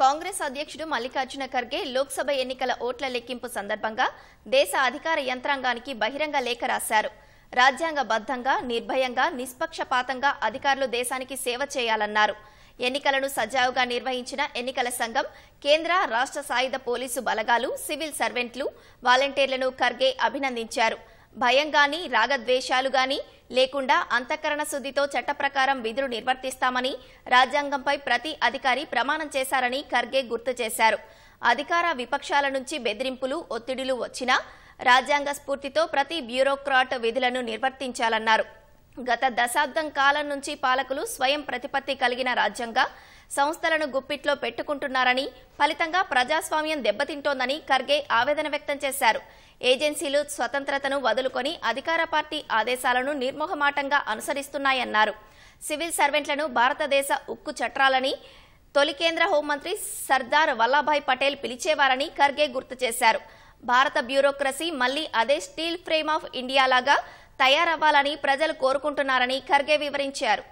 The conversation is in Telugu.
కాంగ్రెస్ అధ్యక్షుడు మల్లికార్జున ఖర్గే లోక్సభ ఎన్నికల ఓట్ల లెక్కింపు సందర్భంగా దేశ అధికార యంత్రాంగానికి బహిరంగ లేఖ రాశారు. రాజ్యాంగబద్ధంగా, నిర్భయంగా, నిష్పక్షపాతంగా అధికారులు దేశానికి సేవ చేయాలన్నారు. ఎన్నికలను సజావుగా నిర్వహించిన ఎన్నికల సంఘం, కేంద్ర, రాష్ట్ర సాయుధ పోలీసు బలగాలు, సివిల్ సర్వెంట్లు, వాలంటీర్లను ఖర్గే అభినందించారు. భయం గాని, రాగద్వేషాలు గాని లేకుండా అంతఃకరణ శుద్ధితో చట్ట ప్రకారం విధులు నిర్వర్తిస్తామని, రాజ్యాంగంపై ప్రతి అధికారి ప్రమాణం చేశారని ఖర్గే గుర్తు చేశారు. అధికార విపక్షాల నుంచి బెదిరింపులు, ఒత్తిడులు వచ్చినా రాజ్యాంగ స్ఫూర్తితో ప్రతి బ్యూరోక్రాట్ విధులను నిర్వర్తించాలన్నారు. గత దశాబ్దం కాలం నుంచి పాలకులు స్వయం ప్రతిపత్తి కలిగిన రాజ్యాంగ సంస్థలను గుప్పిట్లో పెట్టుకుంటున్నారని, ఫలితంగా ప్రజాస్వామ్యం దెబ్బతింటోందని ఖర్గే ఆవేదన వ్యక్తం చేశారు. ఏజెన్సీలు స్వతంత్రతను వదులుకొని అధికార పార్టీ ఆదేశాలను నిర్మోహమాటంగా అనుసరిస్తున్నాయన్నారు. సివిల్ సర్వెంట్లను భారతదేశ ఉక్కు చట్టాలని తొలి కేంద్ర హోంమంత్రి సర్దార్ వల్లభాయ్ పటేల్ పిలిచేవారని ఖర్గే గుర్తు చేశారు. భారత బ్యూరోక్రసీ మళ్లీ అదే స్టీల్ ఫ్రేమ్ ఆఫ్ ఇండియా లాగా తయారవ్వాలని ప్రజలు కోరుకుంటున్నారని ఖర్గే వివరించారు.